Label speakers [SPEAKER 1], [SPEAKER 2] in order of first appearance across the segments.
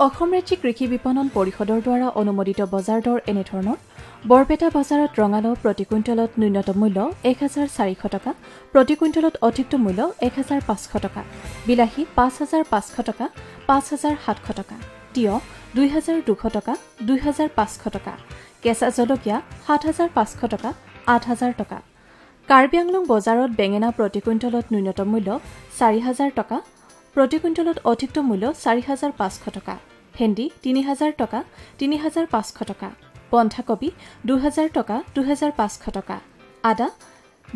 [SPEAKER 1] অসম ৰাজ্যিক কৃষি বিপণন পৰিষদৰ দ্বাৰা অনুমোদিত বজাৰ দৰ এনেধৰণৰ বৰপেটা বজাৰত ৰঙালাও প্ৰতি কুইণ্টলত ন্যূনতম মূল্য 1,400 টকা, প্ৰতি কুইণ্টলত অধিকতম মূল্য 1,500 টকা, বিলাহী 5,500 টকা, 5,700 টকা, তিয়হ 2,200 টকা, 2,500 টকা, কেঁচা জলকীয়া 7,500 টকা, 8,000 টকা। কাৰ্বি আংলং বজাৰত বেঙেনা প্ৰতি কুইণ্টলত ন্যূনতম মূল্য 4,000 টকা, প্ৰতি কুইণ্টলত অধিকতম মূল্য 4,500 টকা, ভেন্দি 3,000 টকা, 3,500 টকা, বন্ধাকবি 2,000 টকা, 2,500 টকা, আদা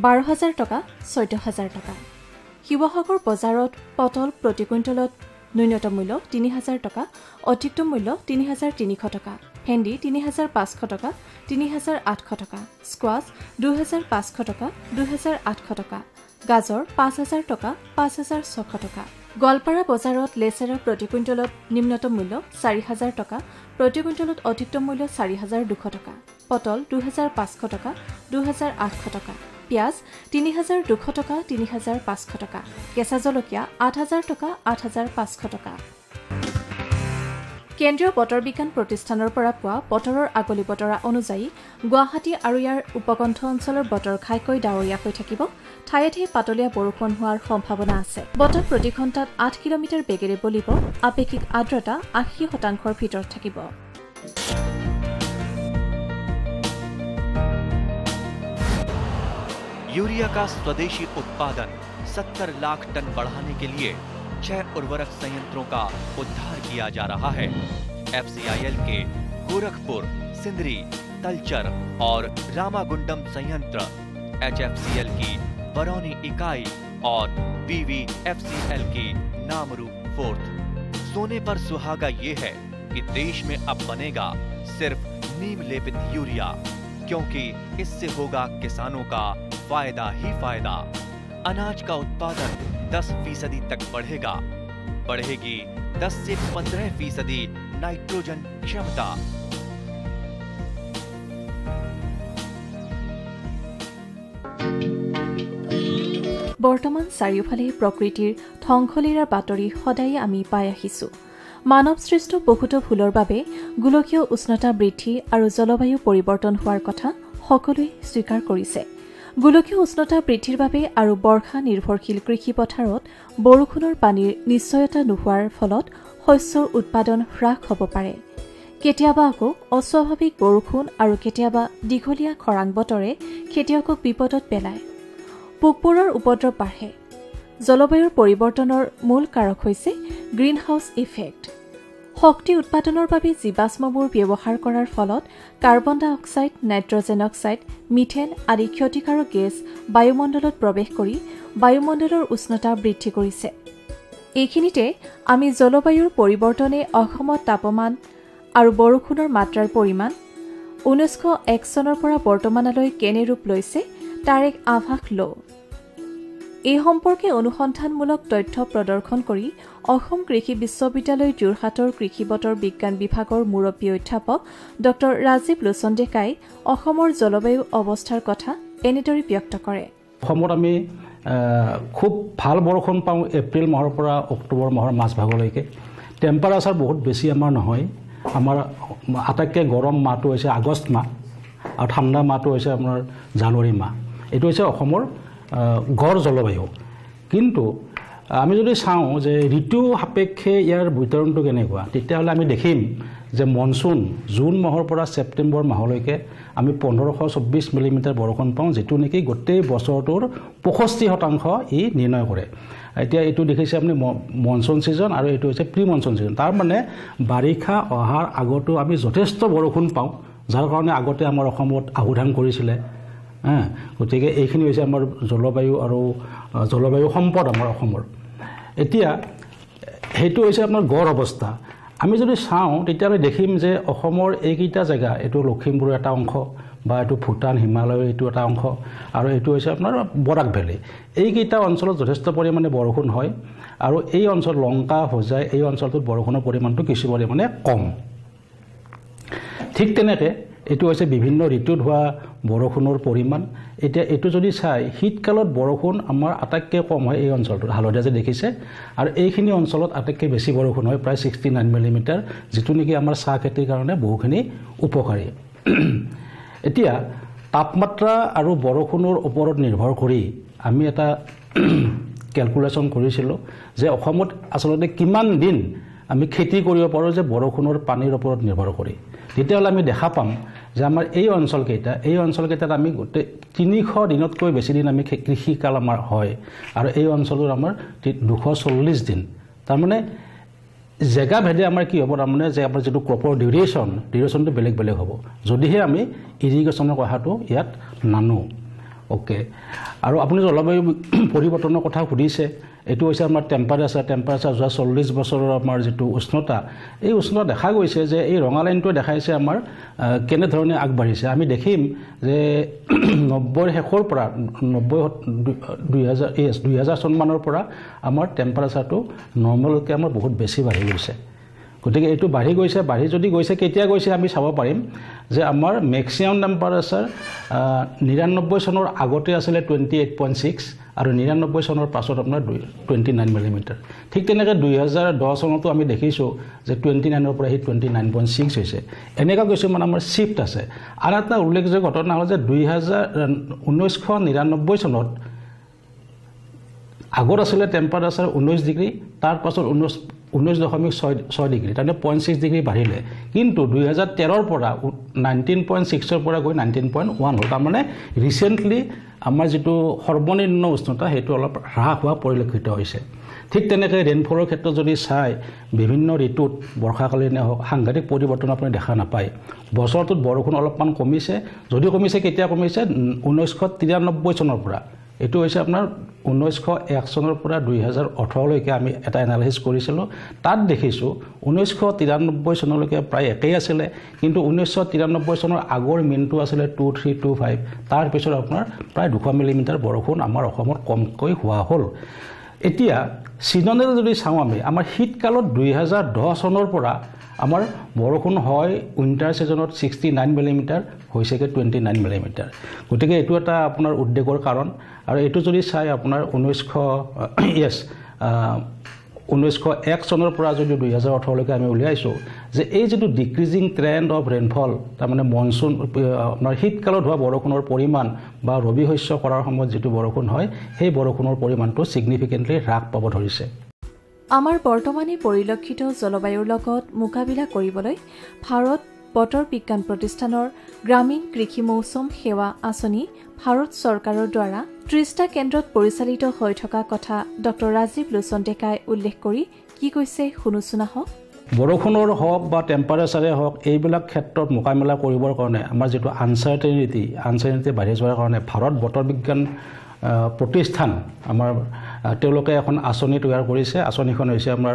[SPEAKER 1] 12,000 টকা, 14,000 টকা। শিৱসাগৰ বজাৰত পটল প্ৰতি কুইণ্টলত ন্যূনতম মূল্য 3,000 টকা, অধিকতম মূল্য 3,300 টকা, ভেন্দি 3,500 টকা, 3,800 টকা, স্কোৱাছ 2,500 টকা, 2,800 টকা, গাজৰ 5,000 টকা, 5,600 টকা। গোৱালপাৰা বজাৰত লেচেৰা প্ৰতি কুইণ্টলত নিম্নতম মূল্য 4,000 টকা, প্ৰতি কুইণ্টলত অধিকতম মূল্য 4,200 টকা, পটল 2,500 টকা, 2,800 টকা, পিঁয়াজ 3,200 টকা, 3,500 টকা, কেঁচা জলকীয়া 8,000 টকা, 8,500 টকা। কেন্দ্ৰীয় বতৰ বিজ্ঞান প্ৰতিষ্ঠানৰ পৰা পোৱা বতৰৰ আগলি বতৰা অনুযায়ী গুৱাহাটী আৰু ইয়াৰ উপকণ্ঠ অঞ্চলৰ বতৰ ঘাইকৈ ডাৱৰীয়া হৈ থাকিব। ঠায়ে ঠায়ে পাতলীয়া বৰষুণ হোৱাৰ সম্ভাৱনা আছে। বতাহ প্ৰতি ঘণ্টাত 8 কিলোমিটাৰ বেগেৰে বলিব। আপেক্ষিক আৰ্দ্ৰতা 80% ভিতৰত থাকিব।
[SPEAKER 2] यूरिया का स्वदेशी उत्पादन 70 लाख टन बढ़ाने के लिए 6 उर्वरक संयंत्रों का उद्धार किया जा रहा है। FCIL के गोरखपुर, सिंदरी, तलचर और रामागुंडम संयंत्र, HFCL की बरौनी इकाई और BVFCL की नामरू फोर्थ। सोने पर सुहागा ये है कि देश में अब बनेगा सिर्फ नीम लेपित यूरिया, क्योंकि इससे होगा किसानों का फायदा ही फायदा। अनाज का उत्पादन 10% तक बढ़ेगा। बढ़ेगी 10 से 15% नाइट्रोजन क्षमता।
[SPEAKER 1] বৰ্তমান চাৰিওফালে প্ৰকৃতিৰ ধ্বংসলীলাৰ বাতৰি সদায় আমি পাই আহিছো। মানৱ সৃষ্ট বহুতো ভুলৰ বাবে গোলকীয় উষ্ণতা বৃদ্ধি আৰু জলবায়ু পৰিৱৰ্তন হোৱাৰ কথা সকলোৱে স্বীকাৰ কৰিছে। গোলকীয় উষ্ণতা বৃদ্ধিৰ বাবে আৰু বৰ্ষা নিৰ্ভৰশীল কৃষি পথাৰত বৰষুণৰ পানীৰ নিশ্চয়তা নোহোৱাৰ ফলত শস্যৰ উৎপাদন হ্ৰাস হ'ব পাৰে। কেতিয়াবা আকৌ অস্বাভাৱিক বৰষুণ আৰু কেতিয়াবা দীঘলীয়া খৰাং বতৰে খেতিয়কক বিপদত পেলায়। পোকবোৰৰ উপদ্ৰৱ বাঢ়ে। জলবায়ুৰ পৰিৱৰ্তনৰ মূল কাৰক হৈছে গ্ৰীণ হাউচ ইফেক্ট। শক্তি উৎপাদনৰ বাবে জীৱাশ্মবোৰ ব্যৱহাৰ কৰাৰ ফলত কাৰ্বন ডাই অক্সাইড, নাইট্ৰজেন অক্সাইড, মিথেন আদি ক্ষতিকাৰক গেছ বায়ুমণ্ডলত প্ৰৱেশ কৰি বায়ুমণ্ডলৰ উষ্ণতা বৃদ্ধি কৰিছে। এইখিনিতে আমি জলবায়ুৰ পৰিৱৰ্তনে অসমত তাপমান আৰু বৰষুণৰ মাত্ৰাৰ পৰিমাণ 1901 চনৰ পৰা বৰ্তমানলৈ কেনে ৰূপ লৈছে তাৰ এক আভাস লওঁ। এই সম্পৰ্কে অনুসন্ধানমূলক তথ্য প্ৰদৰ্শন কৰি অসম কৃষি বিশ্ববিদ্যালয় যোৰহাটৰ কৃষি বতৰ বিজ্ঞান বিভাগৰ মুৰব্বী অধ্যাপক ডক্টৰ ৰাজীৱ লোচন ডেকাই অসমৰ জলবায়ু অৱস্থাৰ কথা এনেদৰে ব্যক্ত কৰে।
[SPEAKER 3] অসমত আমি খুব ভাল বৰষুণ পাওঁ এপ্ৰিল মাহৰ পৰা অক্টোবৰ মাহৰ মাজভাগলৈকে। টেম্পাৰেচাৰ বহুত বেছি আমাৰ নহয়। আমাৰ আটাইতকৈ গৰম মাহটো হৈছে আগষ্ট মাহ আৰু ঠাণ্ডা মাহটো হৈছে আপোনাৰ জানুৱাৰী মাহ। এইটো হৈছে অসমৰ গড় জলবায়ু। কিন্তু আমি যদি চাওঁ যে ঋতু সাপেক্ষে ইয়াৰ বিতৰণটো কেনেকুৱা, তেতিয়াহ'লে আমি দেখিম যে মনচুন জুন মাহৰ পৰা ছেপ্টেম্বৰ মাহলৈকে আমি 1524 মিলিমিটাৰ বৰষুণ পাওঁ, যিটো নেকি গোটেই বছৰটোৰ 65% ই নিৰ্ণয় কৰে। এতিয়া এইটো দেখিছে আপুনি মনচুন ছিজন আৰু এইটো হৈছে প্ৰি মনচুন ছিজন। তাৰমানে বাৰিষা অহাৰ আগতো আমি যথেষ্ট বৰষুণ পাওঁ, যাৰ কাৰণে আগতে আমাৰ অসমত আহুধান কৰিছিলে। গতিকে এইখিনি হৈছে আমাৰ জলবায়ু আৰু জলবায়ু সম্পদ আমাৰ অসমৰ। এতিয়া সেইটো হৈছে আপোনাৰ গড় অৱস্থা। আমি যদি চাওঁ তেতিয়াহ'লে দেখিম যে অসমৰ এইকেইটা জেগা, এইটো লখিমপুৰৰ এটা অংশ বা এইটো ভূটান হিমালয়ৰ এইটো এটা অংশ আৰু এইটো হৈছে আপোনাৰ বৰাক ভেলী, এইকেইটা অঞ্চলত যথেষ্ট পৰিমাণে বৰষুণ হয়। আৰু এই অঞ্চল লংকা, হোজাই এই অঞ্চলটোত বৰষুণৰ পৰিমাণটো কিছু পৰিমাণে কম। ঠিক তেনেকৈ এইটো হৈছে বিভিন্ন ঋতুত হোৱা বৰষুণৰ পৰিমাণ এতিয়া এইটো যদি চাই শীতকালত বৰষুণ আমাৰ আটাইতকৈ কম হয় এই অঞ্চলটোত হালধীয়া যে দেখিছে আৰু এইখিনি অঞ্চলত আটাইতকৈ বেছি বৰষুণ হয় প্ৰায় 69 মিলিমিটাৰ যিটো নেকি আমাৰ চাহ খেতিৰ কাৰণে বহুখিনি উপকাৰী এতিয়া তাপমাত্ৰা আৰু বৰষুণৰ ওপৰত নিৰ্ভৰ কৰি আমি এটা ক্যালকুলেশন কৰিছিলোঁ যে অসমত আসলতে কিমান দিন আমি খেতি কৰিব পাৰো যে বৰষুণৰ পানীৰ ওপৰত নিৰ্ভৰ কৰি তেতিয়াহ'লে আমি দেখা পাম যে আমাৰ এই অঞ্চলকেইটাত আমি গোটেই 300 দিনতকৈ বেছি দিন আমি কৃষিকাল আমাৰ হয় আৰু এই অঞ্চলৰ আমাৰ 240 দিন তাৰমানে জেগা ভেদে আমাৰ কি হ'ব তাৰমানে যে আমাৰ যেটো ক্ৰপৰ ডিউৰেশ্যনটো বেলেগ বেলেগ হ'ব যদিহে আমি ইৰিগেশ্যনৰ কথাটো ইয়াত নানো ওকে আৰু আপুনি জলবায়ু পৰিৱৰ্তনৰ কথা সুধিছে এটো হৈছে আমাৰ টেম্পাৰেচাৰ যোৱা 40 বছৰৰ আমাৰ যেটো উষ্ণতা এই উষ্ণতা দেখা গৈছে যে এই ৰঙা লাইনটো দেখাইছে আমাৰ কেনে ধৰণে আগবাঢ়িছে আমি দেখিম যে 90 শেষৰ পৰা 2000 চন মানৰ পৰা আমাৰ টেম্পাৰেচাৰটো নৰ্মেলকৈ আমাৰ বহুত বেছি বাঢ়ি গৈছে গতিকে এইটো বাঢ়ি যদি গৈছে কেতিয়া গৈছে আমি চাব পাৰিম যে আমাৰ মেক্সিমাম টেম্পাৰেচাৰ 99 চনৰ আগতে আছিল 28.6 আৰু 99 চনৰ পাছত আপোনাৰ 29 মিলিমিটাৰ ঠিক তেনেকৈ 2010 চনতো আমি দেখিছো যে 29 ৰ পৰা 29.6 হৈছে এনেকা গৈছে মানে আমাৰ শিফট আছে আৰু এটা উল্লেখযোগ্য ঘটনা হ'ল যে 1999 চনত আগত আছিল টেম্পাৰেচাৰ 19 ডিগ্ৰী তাৰ পাছত 19.6 ডিগ্ৰী মানে 0.6 ডিগ্ৰী বাঢ়িলে কিন্তু 2013 ৰ পৰা 19.6 ৰ পৰা গৈ 19.1 হ'ল তাৰমানে ৰিসেন্টলি আমাৰ যেটো সৰ্বনিম্ন উষ্ণতা হেতু অলপ হ্ৰাস হোৱা পৰিলক্ষিত হৈছে ঠিক তেনেকৈ ৰেইনফলৰ ক্ষেত্ৰত যদি চাই বিভিন্ন ঋতুত বৰ্ষাকালীনে হওক সাংঘাতিক পৰিৱৰ্তন আপুনি দেখা নাপায় বছৰটোত বৰষুণ অলপমান কমিছে যদি কমিছে কেতিয়া কমিছে 1993 চনৰ পৰা এটো হৈছে আপোনাৰ 1901 চনৰ পৰা 2018 লৈকে আমি এটা এনালাইসিস কৰিছিলো তাত দেখিছো 1993 চনলৈকে প্ৰায় একেই আছিল কিন্তু 1993 চনৰ আগৰ মিনটো আছিল 2325 তাৰ পিছত আপোনাৰ প্ৰায় 200 মিলিমিটাৰ বৰষুণ আমাৰ অসমত কমকৈ হোৱা হ'ল এতিয়া সিজনেল যদি চাও আমি আমাৰ শীতকালত 2010 চনৰ পৰা আমাৰ বৰষুণ হয় উইন্টাৰ সিজনত 69 মিলিমিটাৰ হৈছে কে 29 মিলিমিটাৰ গতিকে এটো এটা আপোনাৰ উদ্বেগৰ কাৰণ আৰু এটো যদি চাই আপোনাৰ 1901 চনৰ পৰা যদি 2018 লৈকে আমি উলিয়াইছো যে এই যেটো ডিক্ৰিজিং ট্ৰেন্ড অফ ৰেইনফল তাৰ মানে মনসুন আপোনাৰ শীতকালত হোৱা বৰষুণৰ পৰিমাণ বা ৰবি শস্য কৰাৰ সময়ত যেটো বৰষুণ হয় সেই বৰষুণৰ পৰিমাণটো সিগনিফিকেন্টলি হ্ৰাস পাব ধৰিছে
[SPEAKER 1] আমাৰ বৰ্তমানে পৰিলক্ষিত জলবায়ুৰ লগত মোকাবিলা কৰিবলৈ ভাৰত বতৰ বিজ্ঞান প্ৰতিষ্ঠানৰ গ্ৰামীণ কৃষি মৌসুম সেৱা আঁচনি ভাৰত চৰকাৰৰ দ্বাৰা 30টা কেন্দ্ৰত পৰিচালিত হৈ থকা কথা ডক্টৰ ৰাজীৱ লোচন ডেকাই উল্লেখ কৰি কি কৈছে শুনুছুনা হওক
[SPEAKER 3] বৰষুণৰ হওক বা টেম্পাৰেচাৰে হওক এইবিলাক ক্ষেত্ৰত মোকাবিলা কৰিবৰ কাৰণে আমাৰ যেটো আনসাৰ্টেনিটি বাঢ়ি যোৱাৰ কাৰণে ভাৰত বতৰ বিজ্ঞান প্ৰতিষ্ঠান আমাৰ তেওঁলোকে এখন আঁচনি তৈয়াৰ কৰিছে আঁচনিখন হৈছে আমাৰ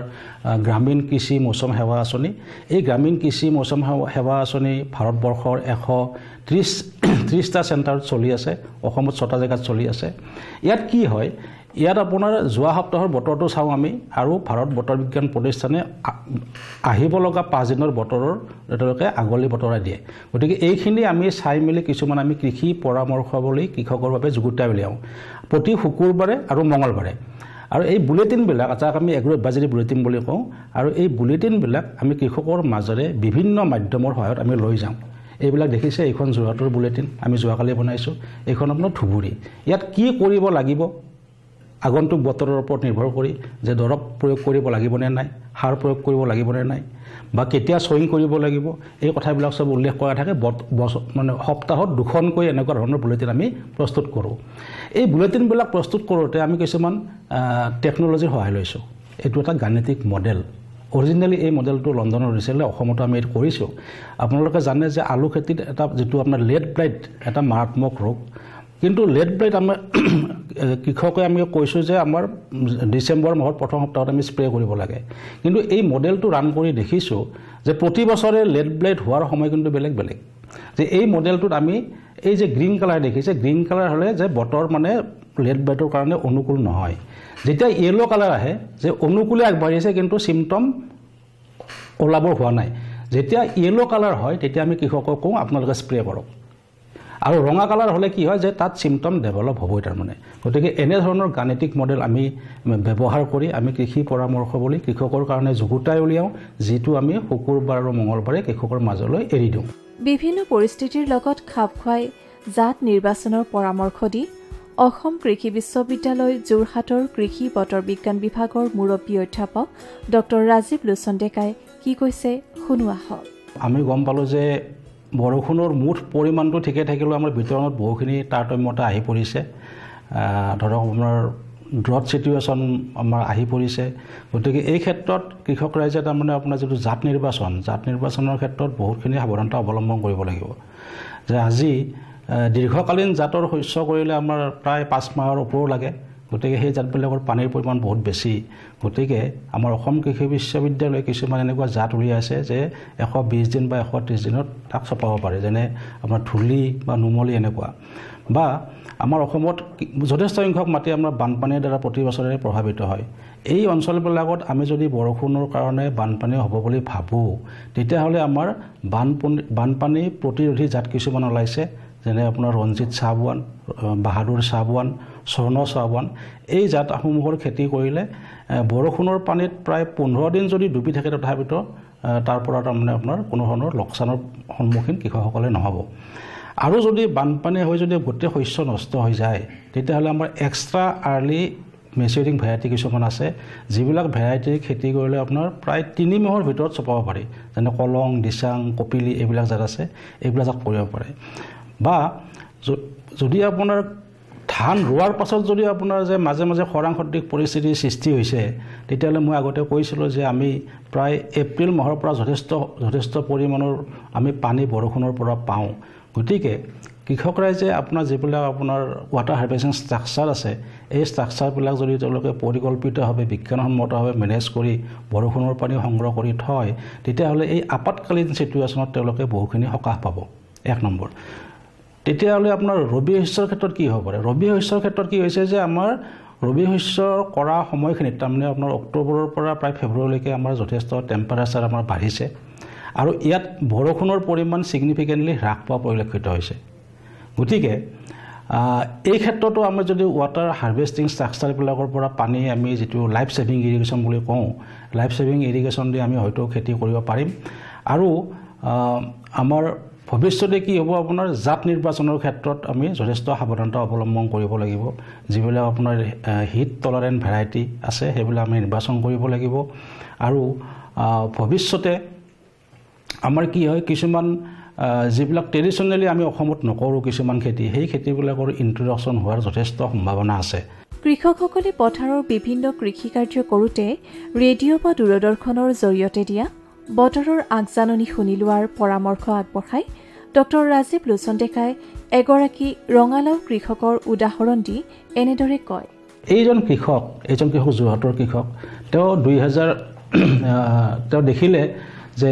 [SPEAKER 3] গ্ৰামীণ কৃষি মৌসুম সেৱা আঁচনি এই গ্ৰামীণ কৃষি মৌসুম সেৱা আঁচনি ভাৰতবৰ্ষৰ 130টা চেণ্টাৰত চলি আছে অসমত 6টা জায়গাত চলি আছে ইয়াত কি হয় ইয়াত আপোনাৰ যোৱা সপ্তাহৰ বতৰটো চাও আমি আৰু ভাৰত বতৰ বিজ্ঞান প্ৰতিষ্ঠানে আহিব লগা 5 দিনৰ বতৰৰ তেওঁলোকে আগলি বতৰাই দিয়ে গতিকে এইখিনি আমি চাই মিলি কিছুমান আমি কৃষি পৰামৰ্শাৱলী কৃষকৰ বাবে যুগুতাই উলিয়াও প্ৰতি শুকুৰবাৰে আৰু মঙ্গলবাৰে আৰু এই বুলেটিন বিলাক যাক আমি এগ্ৰো এডভাইজৰী বুলেটিন বুলি কওঁ আৰু এই বুলেটিন বিলাক আমি কৃষকৰ মাজৰে বিভিন্ন মাধ্যমৰ সহায়ত আমি লৈ যাওঁ এইবিলাক দেখিছে এইখন যোৰহাটৰ বুলেটিন আমি যোৱাকালি বনাইছো এইখন আপোনাৰ ধুবুৰী ইয়াত কি কৰিব লাগিব আগন্তুক বতৰৰ ওপৰত নিৰ্ভৰ কৰি যে দৰব প্ৰয়োগ কৰিব লাগিব নে নাই সাৰ প্ৰয়োগ কৰিব লাগিব নে নাই বা কেতিয়া সয়িং কৰিব লাগিব এই কথাবিলাক সব উল্লেখ কৰা থাকে মানে সপ্তাহত দুখনকৈ এনেকুৱা ধৰণৰ বুলেটিন আমি প্ৰস্তুত কৰো এই বুলেটিন বিলাক প্ৰস্তুত কৰোতে আমি কিছুমান টেকনলজিৰ সহায় লৈছো এটো এটা গাণিতিক মডেল অৰিজিনালি এই মডেলটো লণ্ডনৰ হৈছিল অসমতো আমি এটো কৰিছো আপোনালোকে জানে যে আলু খেতিত এটা যেটো আপোনাৰ লেড ব্লাইট এটা মাৰাত্মক ৰোগ কিন্তু লেড ব্লাইট আমাৰ কৃষকে আমি কৈছো যে আমাৰ ডিসেম্বৰ মাহৰ প্ৰথম সপ্তাহত আমি স্প্ৰে কৰিব লাগে কিন্তু এই মডেলটো ৰান কৰি দেখিছো যে প্ৰতি বছৰে লেড ব্লাইট হোৱাৰ সময় কিন্তু বেলেগ যে এই মডেলটোত আমি এই যে গ্ৰীণ কালাৰ দেখিছে গ্ৰীণ কালাৰ হলে যে বতৰ মানে লেড ব্লাইটৰ কাৰণে অনুকূল নহয় যেতিয়া ইয়েলো কালাৰ আহে যে অনুকূলে আগবাঢ়িছে কিন্তু সিম্পটম ওলাবৰ হোৱা নাই যেতিয়া ইয়েলো কালাৰ হয় তেতিয়া আমি কৃষকক কওঁ আপোনালোকে স্প্ৰে কৰক আৰু ৰঙা কালাৰ হ'লে কি হয় যে তাত চিমটম ডেভেলপ হ'বই তাৰমানে গতিকে এনেধৰণৰ গাণিতিক মডেল আমি ব্যৱহাৰ কৰি আমি কৃষি পৰামৰ্শ বুলি কৃষকৰ কাৰণে যুগুতাই উলিয়াওঁ যিটো আমি শুকুৰবাৰ আৰু মঙলবাৰে কৃষকৰ মাজলৈ এৰি দিওঁ
[SPEAKER 1] বিভিন্ন পৰিস্থিতিৰ লগত খাপ খুৱাই জাত নিৰ্বাচনৰ পৰামৰ্শ দি অসম কৃষি বিশ্ববিদ্যালয় যোৰহাটৰ কৃষি বতৰ বিজ্ঞান বিভাগৰ মুৰব্বী অধ্যাপক ডক্টৰ ৰাজীৱ লোচন ডেকাই কি কৈছে শুনো আহক
[SPEAKER 3] আমি গম পালোঁ যে বৰষুণৰ মুঠ পৰিমাণটো ঠিকে থাকিলেও আমাৰ বিতৰণত বহুখিনি তাৰতম্যতা আহি পৰিছে ধৰক আপোনাৰ ড্ৰট চিটুৱেশ্যন আমাৰ আহি পৰিছে গতিকে এই ক্ষেত্ৰত কৃষক ৰাইজে তাৰমানে আপোনাৰ যিটো জাত নিৰ্বাচনৰ ক্ষেত্ৰত বহুতখিনি সাৱধানতা অৱলম্বন কৰিব লাগিব যে আজি দীৰ্ঘকালীন জাতৰ শস্য কৰিলে আমাৰ প্ৰায় 5 মাহৰ ওপৰো লাগে গতিকে সেই জাতবিলাকৰ পানীৰ পৰিমাণ বহুত বেছি গতিকে আমাৰ অসম কৃষি বিশ্ববিদ্যালয়ে কিছুমান এনেকুৱা জাত উলিয়াইছে যে 120 দিন বা 130 দিনত তাক চপাব পাৰে যেনে আমাৰ ধূলি বা নুমলী এনেকুৱা বা আমাৰ অসমত যথেষ্ট সংখ্যক মাটি আমাৰ বানপানীৰ দ্বাৰা প্ৰতি বছৰে প্ৰভাৱিত হয় এই অঞ্চলবিলাকত আমি যদি বৰষুণৰ কাৰণে বানপানী হ'ব বুলি ভাবোঁ তেতিয়াহ'লে আমাৰ বানপানী প্ৰতিৰোধী জাত কিছুমান ওলাইছে যেনে আপোনাৰ ৰঞ্জিত চাহৱান বাহাদুৰ চাহৱান স্বৰ্ণ চাহৱান এই জাতসমূহৰ খেতি কৰিলে বৰষুণৰ পানীত প্ৰায় 15 দিন যদি ডুবি থাকে তথাপিতো তাৰ পৰা তাৰমানে আপোনাৰ কোনো ধৰণৰ লোকচানৰ সন্মুখীন কৃষকসকলে নহ'ব আৰু যদি বানপানী হৈ যদি গোটেই শস্য নষ্ট হৈ যায় তেতিয়াহ'লে আমাৰ এক্সট্ৰা আৰ্লি মেচিউৰিং ভেৰাইটি কিছুমান আছে যিবিলাক ভেৰাইটি খেতি কৰিলে আপোনাৰ প্ৰায় 3 মাহৰ ভিতৰত চপাব পাৰি যেনে কলং দিচাং কপিলি এইবিলাক জাত আছে এইবিলাক জাত কৰিব পাৰে বা যদি আপোনাৰ ধান ৰোৱাৰ পাছত যদি আপোনাৰ যে মাজে মাজে খৰাং সদৃশ পৰিস্থিতিৰ সৃষ্টি হৈছে তেতিয়াহ'লে মই আগতে কৈছিলোঁ যে আমি প্ৰায় এপ্ৰিল মাহৰ পৰা যথেষ্ট পৰিমাণৰ আমি পানী বৰষুণৰ পৰা পাওঁ গতিকে কৃষক ৰাইজে আপোনাৰ যিবিলাক আপোনাৰ ৱাটাৰ হাৰ্ভেষ্টিং ষ্ট্ৰাকচাৰ আছে এই ষ্ট্ৰাকচাৰবিলাক যদি তেওঁলোকে পৰিকল্পিতভাৱে বিজ্ঞানসন্মতভাৱে মেনেজ কৰি বৰষুণৰ পানী সংগ্ৰহ কৰি থয় তেতিয়াহ'লে এই আপতকালীন চিটুৱেশ্যনত তেওঁলোকে বহুখিনি সকাহ পাব 1 নম্বৰ তেতিয়াহ'লে আপোনাৰ ৰবি শস্যৰ ক্ষেত্ৰত কি হ'ব পাৰে ৰবি শস্যৰ ক্ষেত্ৰত কি হৈছে যে আমাৰ ৰবি শস্য কৰা সময়খিনিত তাৰমানে আপোনাৰ অক্টোবৰৰ পৰা প্ৰায় ফেব্ৰুৱাৰীলৈকে আমাৰ যথেষ্ট টেম্পাৰেচাৰ আমাৰ বাঢ়িছে আৰু ইয়াত বৰষুণৰ পৰিমাণ ছিগনিফিকেণ্টলি হ্ৰাস পোৱা পৰিলক্ষিত হৈছে গতিকে এই ক্ষেত্ৰতো আমি যদি ৱাটাৰ হাৰ্ভেষ্টিং ষ্ট্ৰাকচাৰবিলাকৰ পৰা পানী আমি যিটো লাইফ ছেভিং ইৰিগেশ্যন বুলি কওঁ লাইফ ছেভিং ইৰিগেশ্যন দি আমি হয়তো খেতি কৰিব পাৰিম আৰু আমাৰ ভৱিষ্যতে কি হ'ব আপোনাৰ জাত নিৰ্বাচনৰ ক্ষেত্ৰত আমি যথেষ্ট সাৱধানতা অৱলম্বন কৰিব লাগিব যিবিলাক আপোনাৰ হিট টলাৰেণ্ট ভেৰাইটি আছে সেইবিলাক আমি নিৰ্বাচন কৰিব লাগিব আৰু ভৱিষ্যতে আমাৰ কি হয় কিছুমান যিবিলাক ট্ৰেডিশ্যনেলি আমি অসমত নকৰোঁ কিছুমান খেতি সেই খেতিবিলাকৰ ইন্ট্ৰডাকশ্যন হোৱাৰ যথেষ্ট সম্ভাৱনা আছে
[SPEAKER 1] কৃষকসকলে পথাৰৰ বিভিন্ন কৃষি কাৰ্য কৰোঁতে ৰেডিঅ' বা দূৰদৰ্শনৰ জৰিয়তে দিয়া বতৰৰ আগজাননী শুনি লোৱাৰ পৰামৰ্শ আগবঢ়াই ডক্টৰ ৰাজীৱ লোচন ডেকাই এগৰাকী ৰঙালাও কৃষকৰ উদাহৰণ দি এনেদৰে কয়
[SPEAKER 3] এইজন কৃষক যোৰহাটৰ কৃষক তেওঁ তেওঁ দেখিলে যে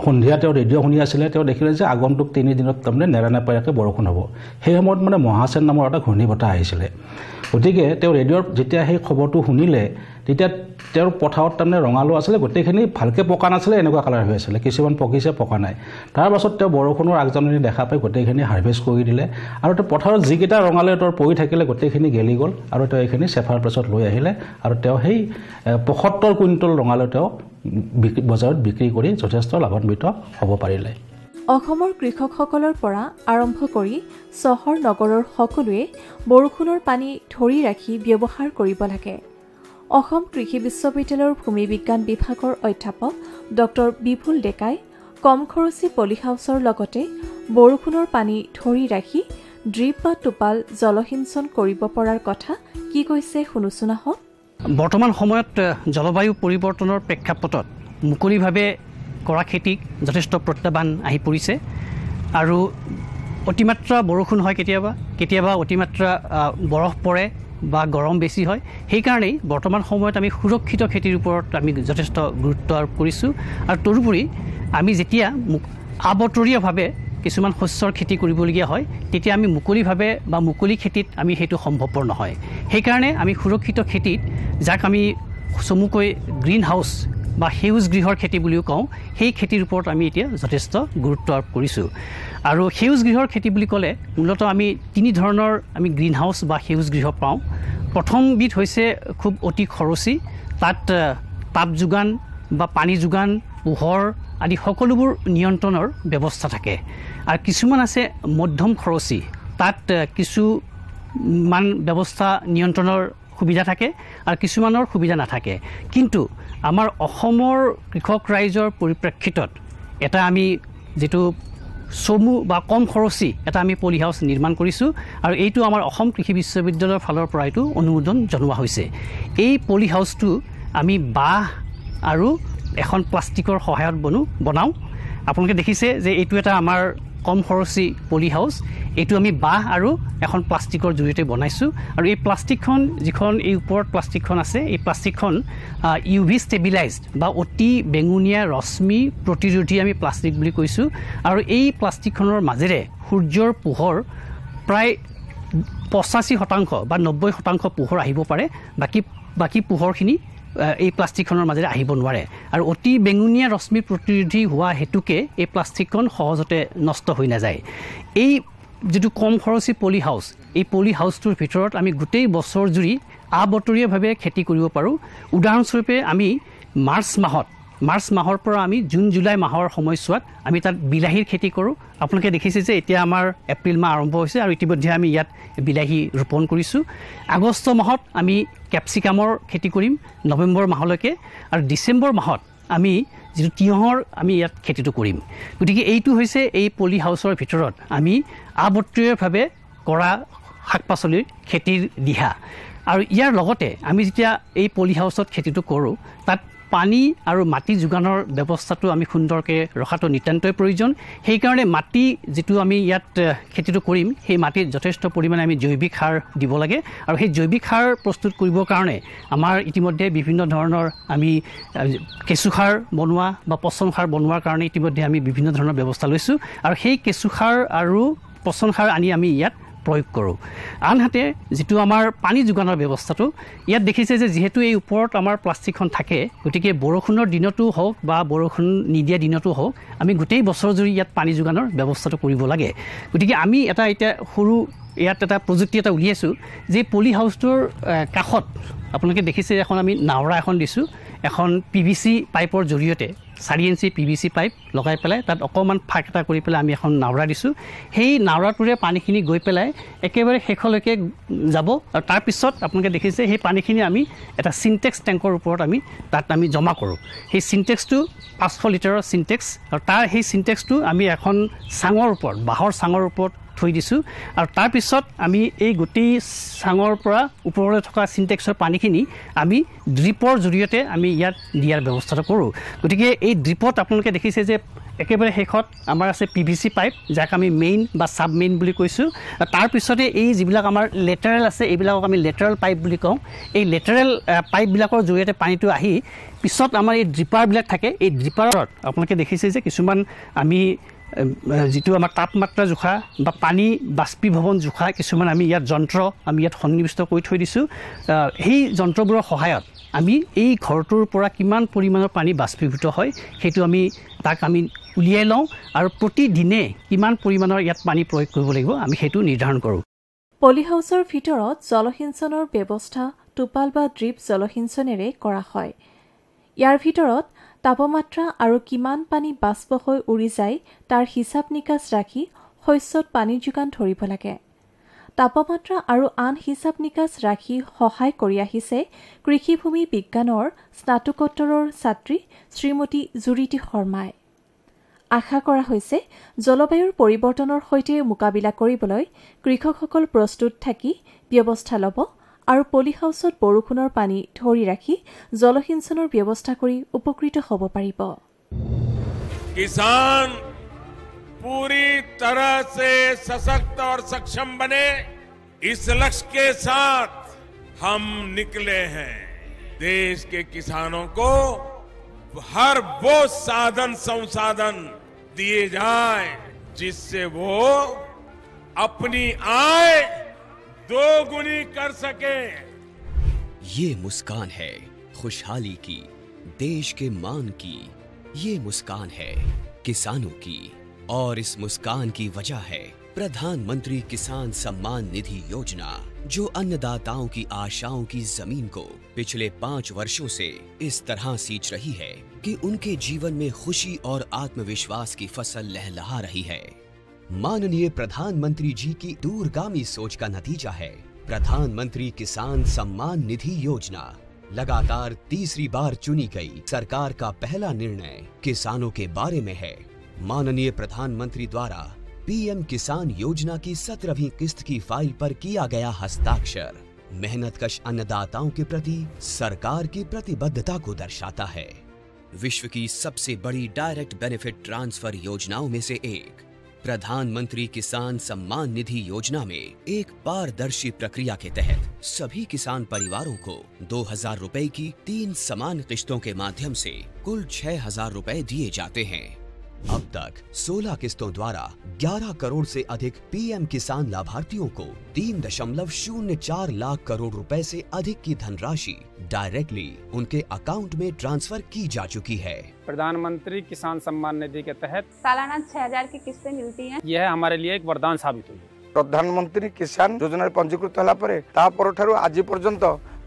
[SPEAKER 3] সন্ধিয়া তেওঁ ৰেডিঅ' শুনি আছিলে তেওঁ দেখিলে যে আগন্তুক 3 দিনত তাৰমানে নেৰানেপেৰাকৈ বৰষুণ হ'ব সেই সময়ত মানে মহাসেন নামৰ এটা ঘূৰ্ণী বতাহ আহিছিলে গতিকে তেওঁ ৰেডিঅ'ৰ যেতিয়া সেই খবৰটো শুনিলে তেতিয়া তেওঁৰ পথাৰত তাৰমানে ৰঙালাও আছিলে গোটেইখিনি ভালকৈ পকা নাছিলে এনেকুৱা কালাৰ হৈ আছিলে কিছুমান পকিছে পকা নাই তাৰ পাছত তেওঁ বৰষুণৰ আগজাননী দেখা পাই গোটেইখিনি হাৰ্ভেষ্ট কৰি দিলে আৰু তেওঁ পথাৰত যিকেইটা ৰঙালাও তেওঁৰ পৰি থাকিলে গোটেইখিনি গেলি গ'ল আৰু তেওঁ এইখিনি চেফাৰ প্ৰেছত লৈ আহিলে আৰু তেওঁ সেই 75 কুইণ্টল ৰঙালাও তেওঁ বজাৰত বিক্ৰী কৰি যথেষ্ট লাভান্বিত হ'ব পাৰিলে
[SPEAKER 1] অসমৰ কৃষকসকলৰ পৰা আৰম্ভ কৰি চহৰ নগৰৰ সকলোৱে বৰষুণৰ পানী ধৰি ৰাখি ব্যৱহাৰ কৰিব লাগে অসম কৃষি বিশ্ববিদ্যালয়ৰ ভূমি বিজ্ঞান বিভাগৰ অধ্যাপক ডক্টৰ বিপুল ডেকাই কম খৰচী পলি হাউচৰ লগতে বৰষুণৰ পানী ধৰি ৰাখি ড্ৰিপ বা টোপাল জলসিঞ্চন কৰিব পৰাৰ কথা কি কৈছে শুনোচোন আহক
[SPEAKER 4] বৰ্তমান সময়ত জলবায়ু পৰিৱৰ্তনৰ প্ৰেক্ষাপটত মুকলিভাৱে কৰা খেতিক যথেষ্ট প্ৰত্যাহ্বান আহি পৰিছে আৰু অতিমাত্ৰা বৰষুণ হয় কেতিয়াবা অতিমাত্ৰা বৰফ পৰে বা গৰম বেছি হয় সেইকাৰণেই বৰ্তমান সময়ত আমি সুৰক্ষিত খেতিৰ ওপৰত আমি যথেষ্ট গুৰুত্ব আৰোপ কৰিছোঁ আৰু তদুপৰি আমি যেতিয়া আবতৰীয়াভাৱে কিছুমান শস্যৰ খেতি কৰিবলগীয়া হয় তেতিয়া আমি মুকলিভাৱে বা মুকলি খেতিত আমি সেইটো সম্ভৱপৰ নহয় সেইকাৰণে আমি সুৰক্ষিত খেতিত যাক আমি চমুকৈ গ্ৰীণ হাউচ বা সেউজ গৃহৰ খেতি বুলিও কওঁ সেই খেতিৰ ওপৰত আমি এতিয়া যথেষ্ট গুৰুত্ব আৰোপ কৰিছোঁ আৰু সেউজ গৃহৰ খেতি বুলি ক'লে মূলতঃ আমি তিনি ধৰণৰ আমি গ্ৰীণ হাউচ বা সেউজ গৃহ পাওঁ প্ৰথমবিধ হৈছে খুব অতি খৰচী তাত তাপ যোগান বা পানী যোগান পোহৰ আদি সকলোবোৰ নিয়ন্ত্ৰণৰ ব্যৱস্থা থাকে আৰু কিছুমান আছে মধ্যম খৰচী তাত কিছুমান ব্যৱস্থা নিয়ন্ত্ৰণৰ সুবিধা থাকে আৰু কিছুমানৰ সুবিধা নাথাকে কিন্তু আমাৰ অসমৰ কৃষক ৰাইজৰ পৰিপ্ৰেক্ষিতত এটা আমি যেটো চমু বা কম খৰচী এটা আমি পলি হাউচ নিৰ্মাণ কৰিছোঁ আৰু এইটো আমাৰ অসম কৃষি বিশ্ববিদ্যালয়ৰ ফালৰ পৰা এইটো অনুমোদন জনোৱা হৈছে এই পলি হাউচটো আমি বাঁহ আৰু এখন প্লাষ্টিকৰ সহায়ত বনাওঁ আপোনালোকে দেখিছে যে এইটো এটা আমাৰ কম খৰচী পলি হাউচ এইটো আমি বাঁহ আৰু এখন প্লাষ্টিকৰ জৰিয়তে বনাইছোঁ আৰু এই প্লাষ্টিকখন যিখন এই ওপৰত প্লাষ্টিকখন আছে এই প্লাষ্টিকখন ইউভি ষ্টেবিলাইজড বা অতি বেঙুনীয়া ৰশ্মি প্ৰতিৰোধী আমি প্লাষ্টিক বুলি কৈছোঁ আৰু এই প্লাষ্টিকখনৰ মাজেৰে সূৰ্যৰ পোহৰ প্ৰায় 85% বা 90% পোহৰ আহিব পাৰে বাকি পোহৰখিনি এই প্লাষ্টিকখনৰ মাজেৰে আহিব নোৱাৰে আৰু অতি বেঙুনীয়া ৰশ্মি প্ৰতিৰোধী হোৱা হেতুকে এই প্লাষ্টিকখন সহজতে নষ্ট হৈ নাযায় এই যেটো কম খৰচী পলি হাউচ এই পলি হাউচটোৰ ভিতৰত আমি গোটেই বছৰ জুৰি আবতৰীয়াভাৱে খেতি কৰিব পাৰোঁ উদাহৰণস্বৰূপে আমি মাৰ্চ মাহৰ পৰা আমি জুন জুলাই মাহৰ সময়ছোৱাত আমি তাত বিলাহীৰ খেতি কৰোঁ আপোনালোকে দেখিছে যে এতিয়া আমাৰ এপ্ৰিল মাহ আৰম্ভ হৈছে আৰু ইতিমধ্যে আমি ইয়াত বিলাহী ৰোপণ কৰিছোঁ আগষ্ট মাহত আমি কেপচিকামৰ খেতি কৰিম নৱেম্বৰ মাহলৈকে আৰু ডিচেম্বৰ মাহত আমি যেটো তিয়হৰ আমি ইয়াত খেতিটো কৰিম গতিকে এইটো হৈছে এই পলি হাউচৰ ভিতৰত আমি আবতৰীয়াভাৱে কৰা শাক-পাচলিৰ খেতিৰ দিহা আৰু ইয়াৰ লগতে আমি যেতিয়া এই পলি হাউচত খেতিটো কৰোঁ তাত পানী আৰু মাটি যোগানৰ ব্যৱস্থাটো আমি সুন্দৰকৈ ৰখাটো নিতান্তই প্ৰয়োজন সেইকাৰণে মাটি যেটো আমি ইয়াত খেতিটো কৰিম সেই মাটিত যথেষ্ট পৰিমাণে আমি জৈৱিক সাৰ দিব লাগে আৰু সেই জৈৱিক সাৰ প্ৰস্তুত কৰিবৰ কাৰণে আমাৰ ইতিমধ্যে বিভিন্ন ধৰণৰ আমি কেঁচু সাৰ বনোৱা বা পচন সাৰ বনোৱাৰ কাৰণে ইতিমধ্যে আমি বিভিন্ন ধৰণৰ ব্যৱস্থা লৈছোঁ আৰু সেই কেঁচু সাৰ আৰু পচন সাৰ আনি আমি ইয়াত প্ৰয়োগ কৰোঁ আনহাতে যেটো আমাৰ পানী যোগানৰ ব্যৱস্থাটো ইয়াত দেখিছে যে যেহেতু এই ওপৰত আমাৰ প্লাষ্টিকখন থাকে গতিকে বৰষুণৰ দিনতো হওক বা বৰষুণ নিদিয়া দিনতো হওক আমি গোটেই বছৰ জুৰি ইয়াত পানী যোগানৰ ব্যৱস্থাটো কৰিব লাগে গতিকে আমি এটা এতিয়া সৰু ইয়াত এটা প্ৰযুক্তি এটা উলিয়াইছোঁ যে পলি হাউচটোৰ কাষত আপোনালোকে দেখিছে এখন আমি নাৱৰা এখন দিছোঁ এখন PVC পাইপৰ জৰিয়তে 4 ইঞ্চি PVC পাইপ লগাই পেলাই তাত অকমান ফাঁক এটা কৰি পেলাই আমি এখন নাৱৰা দিছোঁ সেই নাৱৰাটোৰে পানীখিনি গৈ পেলাই একেবাৰে শেষলৈকে যাব আৰু তাৰ পিছত আপোনালোকে দেখিছে সেই পানীখিনি আমি এটা সিনটেক্স টেংকৰ ওপৰত তাত আমি জমা কৰোঁ সেই সিনটেক্সটো 500 লিটাৰৰ সিনটেক্স আৰু তাৰ সেই সিনটেক্সটো আমি এখন চাঙৰ ওপৰত বাঁহৰ চাঙৰ ওপৰত থৈ দিছোঁ আৰু তাৰ পিছত আমি এই গোটেই চাঙৰ পৰা ওপৰলৈ থকা সিনটেক্সৰ পানীখিনি আমি ড্ৰিপৰ জৰিয়তে আমি ইয়াত দিয়াৰ ব্যৱস্থাটো কৰোঁ গতিকে এই ড্ৰিপত আপোনালোকে দেখিছে যে একেবাৰে শেষত আমাৰ আছে PVC পাইপ যাক আমি মেইন বা সাব মেইন বুলি কৈছোঁ তাৰ পিছতে এই যিবিলাক আমাৰ লেটাৰেল আছে এইবিলাকক আমি লেটাৰেল পাইপ বুলি কওঁ এই লেটাৰেল পাইপবিলাকৰ জৰিয়তে পানীটো আহি পিছত আমাৰ এই ড্ৰিপাৰবিলাক থাকে এই ড্ৰিপাৰত আপোনালোকে দেখিছে যে কিছুমান আমি যেটো আমাৰ তাপমাত্ৰা জোখা বা পানী বাষ্পীভৱন জোখা কিছুমান আমি ইয়াত যন্ত্ৰ আমি ইয়াত সন্নিৱিষ্ট কৰি থৈ দিছোঁ সেই যন্ত্ৰবোৰৰ সহায়ত আমি এই ঘৰটোৰ পৰা কিমান পৰিমাণৰ পানী বাষ্পীভূত হয় সেইটো আমি তাক আমি উলিয়াই লওঁ আৰু প্ৰতিদিনে কিমান পৰিমাণৰ ইয়াত পানী প্ৰয়োগ কৰিব লাগিব আমি সেইটো নিৰ্ধাৰণ কৰোঁ
[SPEAKER 1] পলি হাউচৰ ভিতৰত জলসিঞ্চনৰ ব্যৱস্থা টোপাল বা ড্ৰিপ জলসিঞ্চনেৰে কৰা হয় ইয়াৰ ভিতৰত তাপমাত্ৰা আৰু কিমান পানী বাষ্প হৈ উৰি যায় তাৰ হিচাপ নিকাচ ৰাখি শস্যত পানী যোগান ধৰিব লাগে তাপমাত্ৰা আৰু আন হিচাপ নিকাচ ৰাখি সহায় কৰি আহিছে কৃষিভূমি বিজ্ঞানৰ স্নাতকোত্তৰৰ ছাত্ৰী শ্ৰীমতী জুৰিটি শৰ্মাই আশা কৰা হৈছে জলবায়ুৰ পৰিৱৰ্তনৰ সৈতে মোকাবিলা কৰিবলৈ কৃষকসকল প্ৰস্তুত থাকি ব্যৱস্থা ল'ব আৰু পলি হাউচত বৰষুণৰ পানী ধৰি ৰাখি জলসিঞ্চনৰ ব্যৱস্থা কৰি উপকৃত হ'ব পাৰিব
[SPEAKER 5] किसान पूरी तरह से सशक्त और सक्षम बने इस लक्ष्य के साथ हम निकले हैं देश के किसानों को हर वो साधन संसाधन दिए जाए जिससे वो अपनी आय दोगुनी कर सके
[SPEAKER 6] ये मुस्कान है खुशहाली की देश के मान की ये मुस्कान है किसानों की, और इस मुस्कान की वजह है प्रधानमंत्री किसान सम्मान निधि योजना, जो अन्नदाताओं की आशाओं की जमीन को पिछले 5 वर्षों से इस तरह सींच रही है कि उनके जीवन में खुशी और आत्मविश्वास की फसल लहलहा रही है। माननीय प्रधानमंत्री जी की दूरगामी सोच का नतीजा है प्रधानमंत्री किसान सम्मान निधि योजना। लगातार तीसरी बार चुनी गई सरकार का पहला निर्णय किसानों के बारे में है। माननीय प्रधानमंत्री द्वारा पीएम किसान योजना की 17वीं किस्त की फाइल पर किया गया हस्ताक्षर मेहनतकश अन्नदाताओं के प्रति सरकार की प्रतिबद्धता को दर्शाता है। विश्व की सबसे बड़ी डायरेक्ट बेनिफिट ट्रांसफर योजनाओं में से एक प्रधानमंत्री किसान सम्मान निधि योजना में एक पारदर्शी प्रक्रिया के तहत सभी किसान परिवारों को 2000 रुपए की 3 समान किस्तों के माध्यम से कुल 6000 रुपए दिए जाते हैं। अब तक 16 किस्तों द्वारा 11 करोड़ से अधिक पीएम किसान लाभार्थियों को 3.04 लाख करोड़ रुपए से अधिक की धनराशि डायरेक्टली उनके अकाउंट में ट्रांसफर की जा चुकी है।
[SPEAKER 7] प्रधानमंत्री किसान सम्मान निधि के तहत
[SPEAKER 8] सालाना 6000 की किस्तें मिलती हैं।
[SPEAKER 7] यह हमारे लिए एक वरदान साबित हुई।
[SPEAKER 9] प्रधानमंत्री किसान योजना पंजीकृत होला परे ता परठारु आज पर्यंत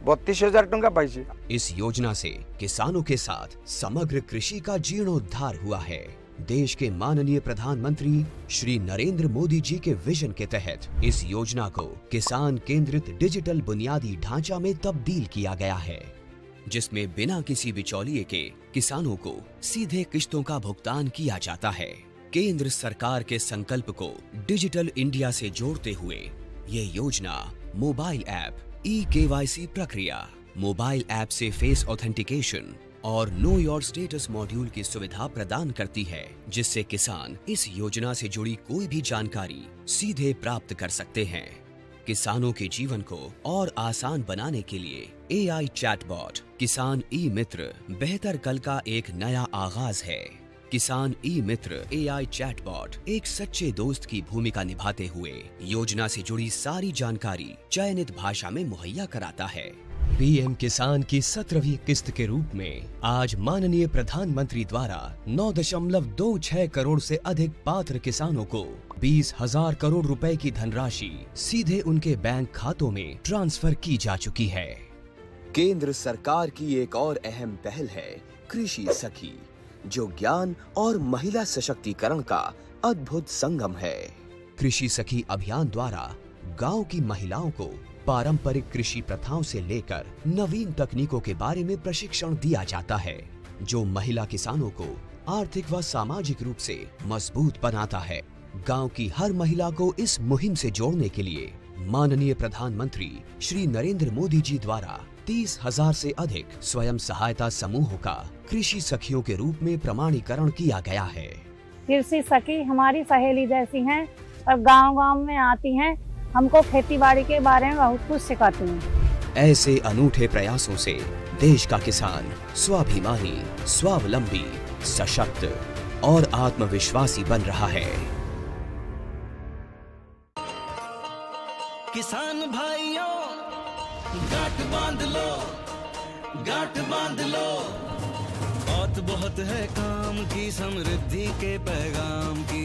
[SPEAKER 9] 32,000 टंका पाइछि।
[SPEAKER 6] इस योजना से किसानों के साथ समग्र कृषि का जीर्णोद्धार हुआ है। देश के माननीय प्रधानमंत्री श्री नरेंद्र मोदी जी के विजन के तहत इस योजना को किसान केंद्रित डिजिटल बुनियादी ढांचा में तब्दील किया गया है, जिसमें बिना किसी बिचौलिए के किसानों को सीधे किस्तों का भुगतान किया जाता है। केंद्र सरकार के संकल्प को डिजिटल इंडिया से जोड़ते हुए ये योजना मोबाइल ऐप, ई-KYC प्रक्रिया, मोबाइल ऐप से फेस ऑथेंटिकेशन और नो योर स्टेटस मॉड्यूल की सुविधा प्रदान करती है, जिससे किसान इस योजना से जुड़ी कोई भी जानकारी सीधे प्राप्त कर सकते हैं। किसानों के जीवन को और आसान बनाने के लिए AI चैटबॉट किसान ई-मित्र बेहतर कल का एक नया आगाज है। किसान ई-मित्र AI चैटबॉट एक सच्चे दोस्त की भूमिका निभाते हुए योजना से जुड़ी सारी जानकारी चयनित भाषा में मुहैया कराता है। पीएम किसान की 17वीं किस्त के रूप में आज माननीय प्रधानमंत्री द्वारा 9.26 करोड़ से अधिक पात्र किसानों को 20,000 करोड़ रुपए की धनराशि सीधे उनके बैंक खातों में ट्रांसफर की जा चुकी है। केंद्र सरकार की एक और अहम पहल है कृषि सखी, जो ज्ञान और महिला सशक्तिकरण का अद्भुत संगम है। कृषि सखी अभियान द्वारा गांव की महिलाओं को पारंपरिक कृषि प्रथाओं से लेकर नवीन तकनीकों के बारे में प्रशिक्षण दिया जाता है, जो महिला किसानों को आर्थिक व सामाजिक रूप से मजबूत बनाता है। गांव की हर महिला को इस मुहिम से जोड़ने के लिए माननीय प्रधानमंत्री श्री नरेंद्र मोदी जी द्वारा 30,000 से अधिक स्वयं सहायता समूहों का कृषि सखियों के रूप में प्रमाणीकरण किया गया है।
[SPEAKER 8] कृषि सखी हमारी सहेली जैसी हैं और गांव-गांव में आती हैं, हमको खेती बाड़ी के बारे में बहुत कुछ सिखाती हैं।
[SPEAKER 6] ऐसे अनूठे प्रयासों से देश का किसान स्वाभिमानी, स्वावलंबी, सशक्त और आत्मविश्वासी बन रहा है।
[SPEAKER 10] किसान भाइयों गांठ बांध लो, गांठ बांध लो, बहुत बहुत है काम की, समृद्धि के पैगाम की।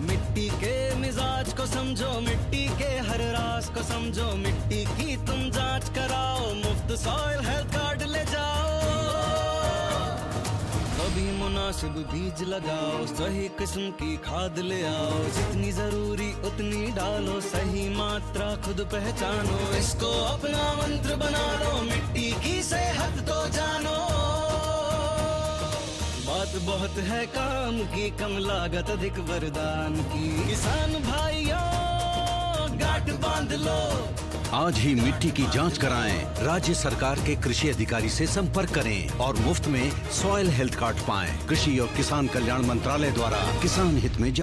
[SPEAKER 10] मिट्टी के मिजाज को समझो, मिट्टी के हर राज को समझो, मिट्टी की तुम जांच कराओ, मुफ्त सॉइल हेल्थ कार्ड ले जाओ। कभी मुनासिब बीज लगाओ, सही किस्म की खाद ले आओ, जितनी जरूरी उतनी डालो, सही मात्रा खुद पहचानो, इसको अपना मंत्र बना लो, मिट्टी की सेहत तो जानो। बात बहुत है काम की, कम लागत अधिक वरदान की। किसान भाइयों गांठ बांध लो,
[SPEAKER 11] आज ही मिट्टी की जांच कराएं। राज्य सरकार के कृषि अधिकारी से संपर्क करें और मुफ्त में सॉइल हेल्थ कार्ड पाएं। कृषि और किसान कल्याण मंत्रालय द्वारा किसान हित में